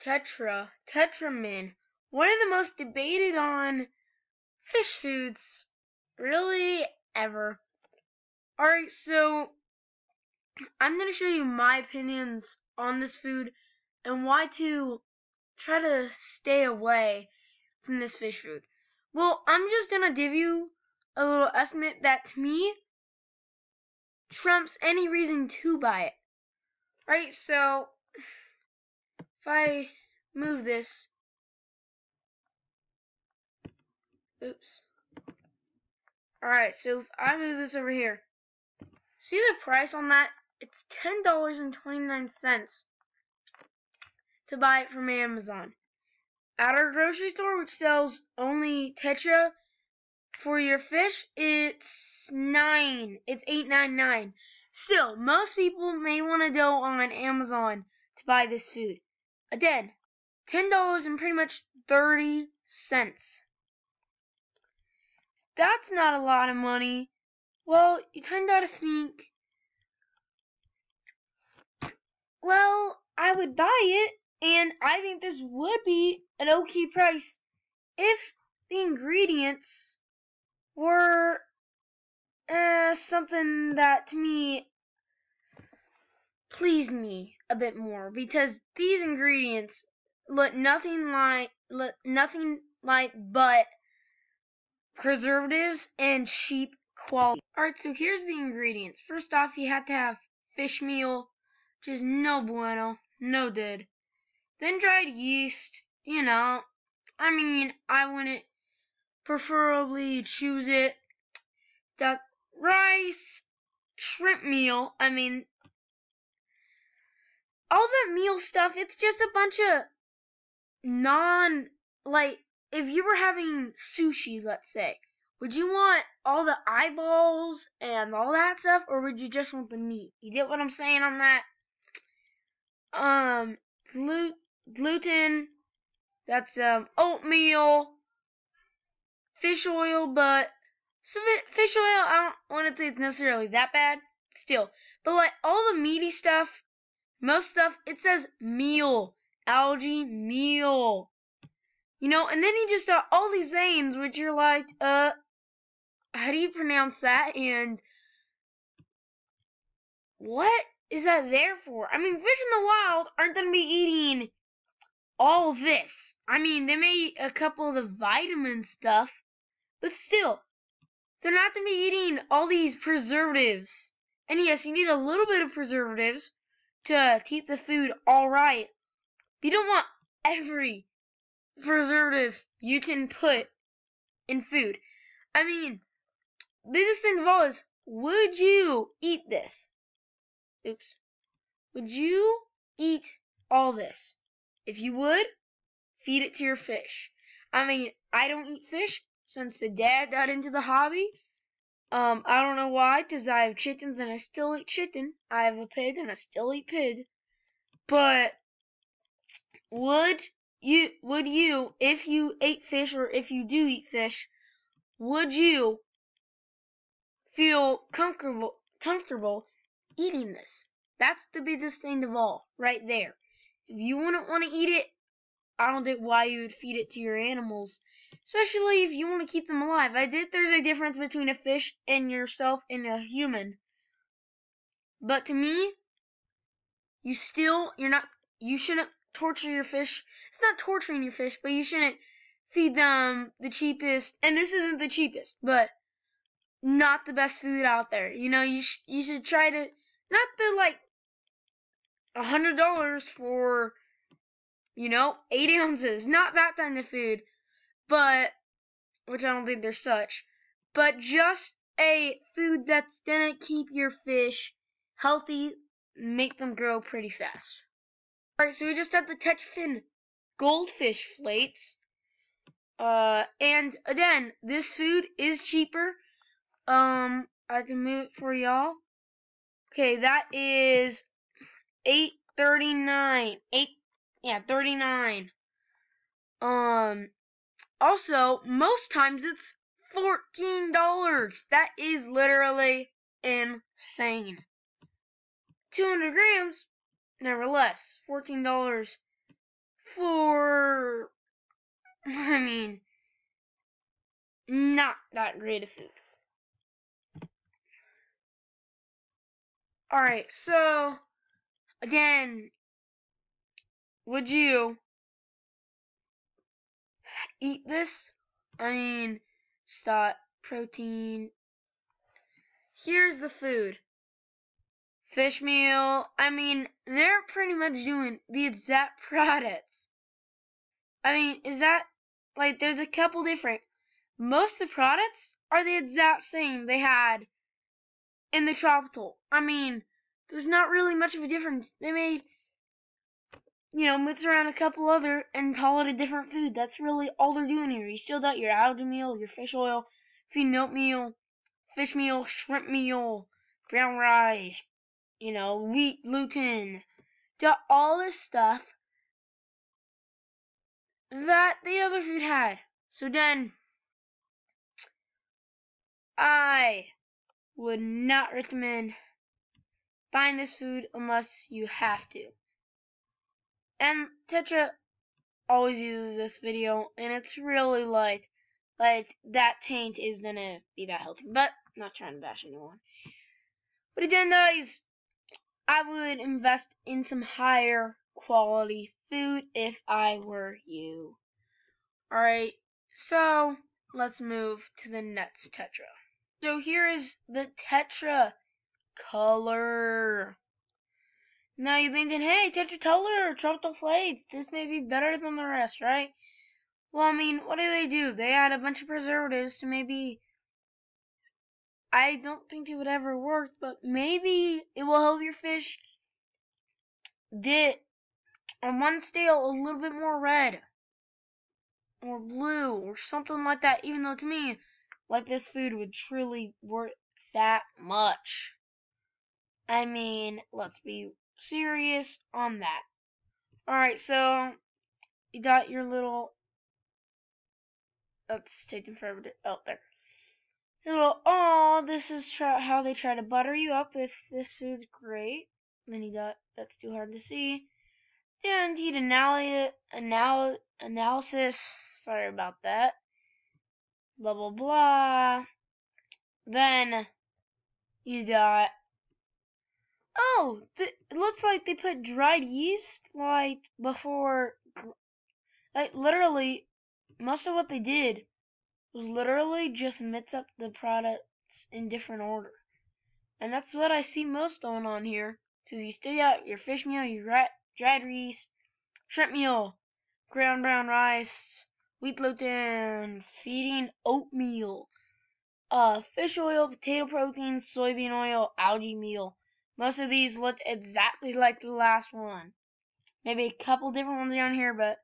Tetramin, one of the most debated on fish foods, really, ever. Alright, so I'm going to show you my opinions on this food and why to try to stay away from this fish food. Well, I'm just going to give you a little estimate that to me trumps any reason to buy it. Alright, so if I move this, oops. Alright, so if I move this over here, see the price on that? It's $10.29 to buy it from Amazon. At our grocery store, which sells only Tetra for your fish, it's $8.99. Still, most people may want to go on Amazon to buy this food. Again, $10 and pretty much 30 cents. That's not a lot of money. Well, you kind of got to think, well, I would buy it, and I think this would be an okay price if the ingredients were something that to me pleased me a bit more, because these ingredients look nothing like but preservatives and cheap quality. Alright, so here's the ingredients. First off, you have to have fish meal, which is no bueno, no good. Then dried yeast, I wouldn't preferably choose it. That rice, shrimp meal, all that meal stuff, it's just a bunch of if you were having sushi, let's say, would you want all the eyeballs and all that stuff, or would you just want the meat? You get what I'm saying on that? Gluten, that's oatmeal, fish oil, but fish oil, I don't want to say it's necessarily that bad, still. But like all the meaty stuff, most stuff, it says meal, algae meal. And then you just got all these names, which you're like, how do you pronounce that? And what is that there for? Fish in the wild aren't going to be eating all this. They may eat a couple of the vitamin stuff, but still, they're not going to be eating all these preservatives. And yes, you need a little bit of preservatives to keep the food alright. But you don't want every preservative you can put in food. Biggest thing of all is, would you eat this? Oops. Would you eat all this? If you would, feed it to your fish. I don't eat fish since the dad got into the hobby. I don't know why, because I have chickens and I still eat chicken. I have a pig and I still eat pig. But would you, if you ate fish, or if you do eat fish, would you feel comfortable eating this? That's the biggest thing of all, right there. If you wouldn't want to eat it, I don't think why you would feed it to your animals, especially if you want to keep them alive. There's a difference between a fish and yourself and a human. But to me, you shouldn't torture your fish. It's not torturing your fish, but you shouldn't feed them the cheapest, and this isn't the cheapest, but not the best food out there. You should try to, not the $100 for 8 ounces, not that kind of food, but which I don't think there's such, but just a food that's gonna keep your fish healthy, make them grow pretty fast. Alright, so we just had the Tetra goldfish flakes, and again, this food is cheaper. I can move it for y'all. Okay, that is $8.39. $39. Also, most times it's $14. That is literally insane. 200 grams, nevertheless, $14 for, I mean, not that great of food. Alright, so, again, would you eat this? I mean, just thought protein. Here's the food. Fish meal. I mean, they're pretty much doing the exact products. I mean, is that, like, there's a couple different. Most of the products are the exact same they had in the tropical. I mean, there's not really much of a difference. They made, mix around a couple other and call it a different food. That's really all they're doing here. You still got your algae meal, your fish oil, feed milk meal, fish meal, shrimp meal, brown rice, wheat gluten. Got all this stuff that the other food had. So then, I would not recommend buying this food unless you have to. And Tetra always uses this video, and it's really light. Like, that taint is gonna be that healthy. But, not trying to bash anyone. But again, guys, I would invest in some higher quality food if I were you. Alright, so let's move to the next Tetra. So here is the Tetra color. Now you're thinking, hey, Tetra color, tropical flakes, this may be better than the rest, right? Well, I mean, what do? They add a bunch of preservatives to maybe, I don't think it would ever work, but maybe it will help your fish get on one scale a little bit more red or blue or something like that, even though to me, like, this food would truly work that much. I mean, let's be serious on that. Alright, so you got your little, that's taking forever to, oh, there. Your little, oh, this is how they try to butter you up with this food's great. Then you got, that's too hard to see. Guaranteed analysis, sorry about that. Blah, blah, blah. Then you got, oh, it looks like they put dried yeast, like, before, like, literally, most of what they did was literally just mix up the products in different order. And that's what I see most going on here. So you still got your fish meal, your dried yeast, shrimp meal, ground brown rice, wheat gluten, feeding oatmeal, fish oil, potato protein, soybean oil, algae meal. Most of these look exactly like the last one. Maybe a couple different ones around here, but,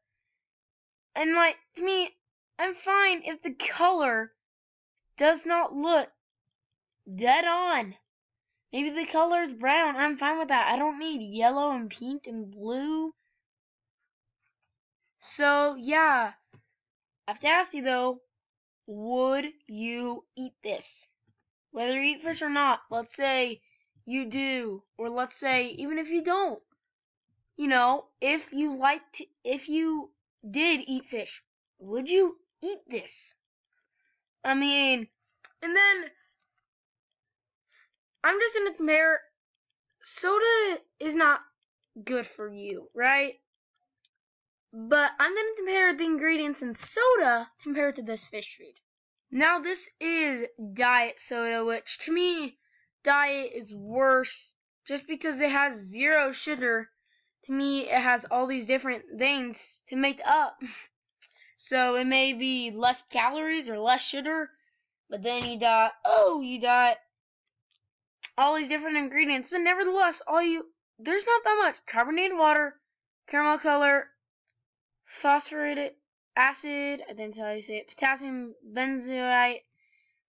and like, to me, I'm fine if the color does not look dead on. Maybe the color is brown. I'm fine with that. I don't need yellow and pink and blue. So, yeah. I have to ask you, though, would you eat this? Whether you eat fish or not, let's say you do, or let's say even if you don't. If you did eat fish, would you eat this? I mean, and then I'm just gonna compare. Soda is not good for you, right? But I'm gonna compare the ingredients in soda compared to this fish food. Now this is diet soda, which to me, diet is worse just because it has zero sugar. To me, it has all these different things to make up. So it may be less calories or less sugar, but then you got all these different ingredients. But nevertheless, there's not that much. Carbonated water, caramel color, phosphorated acid, I think that's how you say it, potassium benzoate,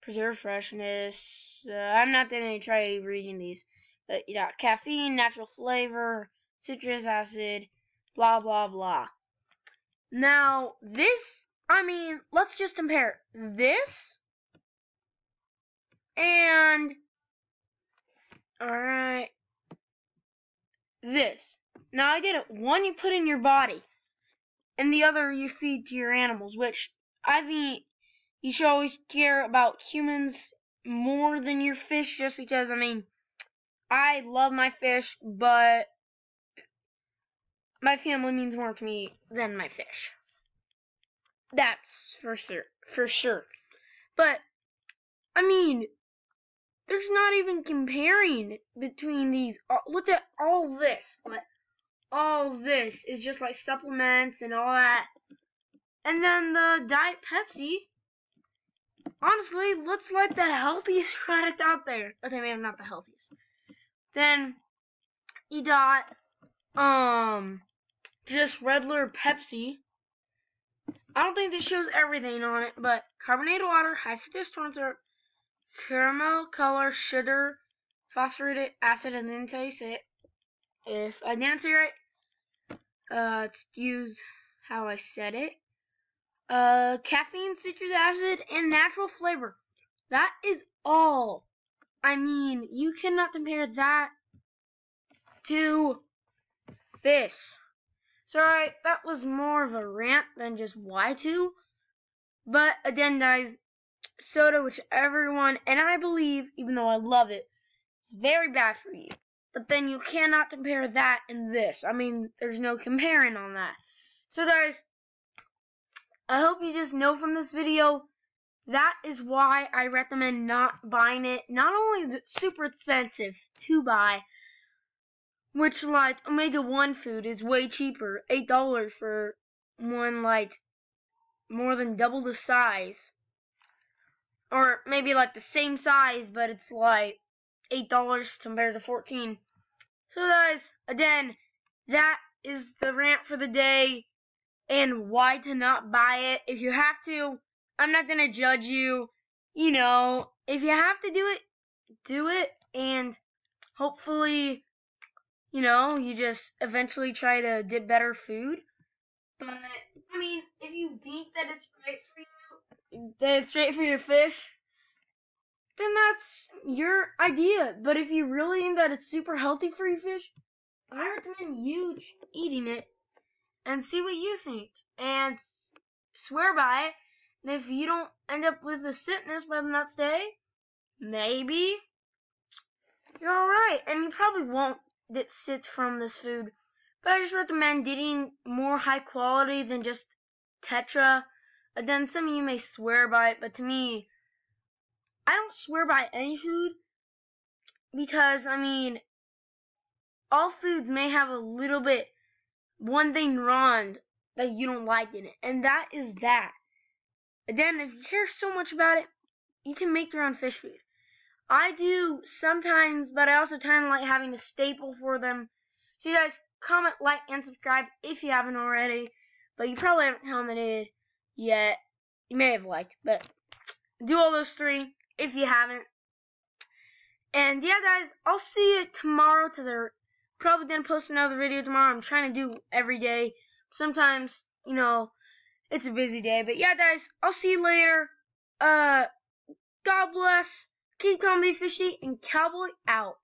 preserved freshness. I'm not going to try reading these, but you got caffeine, natural flavor, citrus acid, blah, blah, blah. Now, this, I mean, let's just compare this and, alright, this. Now, I get it. One you put in your body. and the other you feed to your animals, which I think you should always care about humans more than your fish, just because, I mean, I love my fish, but my family means more to me than my fish. That's for sure. But, I mean, there's not even comparing between these. Look at all this. Like, all this is just like supplements and all that. And then the Diet Pepsi, honestly, looks like the healthiest product out there. Okay, maybe not the healthiest. Then you got just regular Pepsi. I don't think this shows everything on it, but carbonated water, high fructose corn syrup, caramel color, sugar, phosphoric acid, and then tell you say it. If I didn't say it right, excuse how I said it. Caffeine, citric acid, and natural flavor. That is all. I mean, you cannot compare that to this. Sorry, that was more of a rant than just Y2. But again, guys, soda, which everyone, and I believe, even though I love it, it's very bad for you. But then you cannot compare that and this. I mean, there's no comparing on that. So guys, I hope you just know from this video, that is why I recommend not buying it. Not only is it super expensive to buy, which like omega-1 food is way cheaper, $8 for one like more than double the size. Or maybe like the same size, but it's like $8 compared to $14. So guys, again, that is the rant for the day and why to not buy it. If you have to, I'm not going to judge you. You know, if you have to do it, and hopefully, you know, you just eventually try to get better food. But, I mean, if you think that it's great for you, that it's great for your fish, then that's your idea. But if you really think that it's super healthy for your fish, I recommend you eating it and see what you think. And swear by it. And if you don't end up with a sickness by the next day, maybe you're alright. And you probably won't get sick from this food. But I just recommend getting more high quality than just Tetra. Then some of you may swear by it, but to me, I don't swear by any food. Because, I mean, all foods may have a little bit, one thing wrong that you don't like in it. And that is that. Again, if you care so much about it, you can make your own fish food. I do sometimes, but I also kind of like having a staple for them. So you guys, comment, like, and subscribe if you haven't already. But you probably haven't commented yet. You may have liked, but do all those three if you haven't. And yeah, guys, I'll see you tomorrow, because I'm probably going to post another video tomorrow. I'm trying to do every day. Sometimes, you know, it's a busy day. But yeah, guys, I'll see you later. God bless. Keep calm, be fishy, and Cowboy out.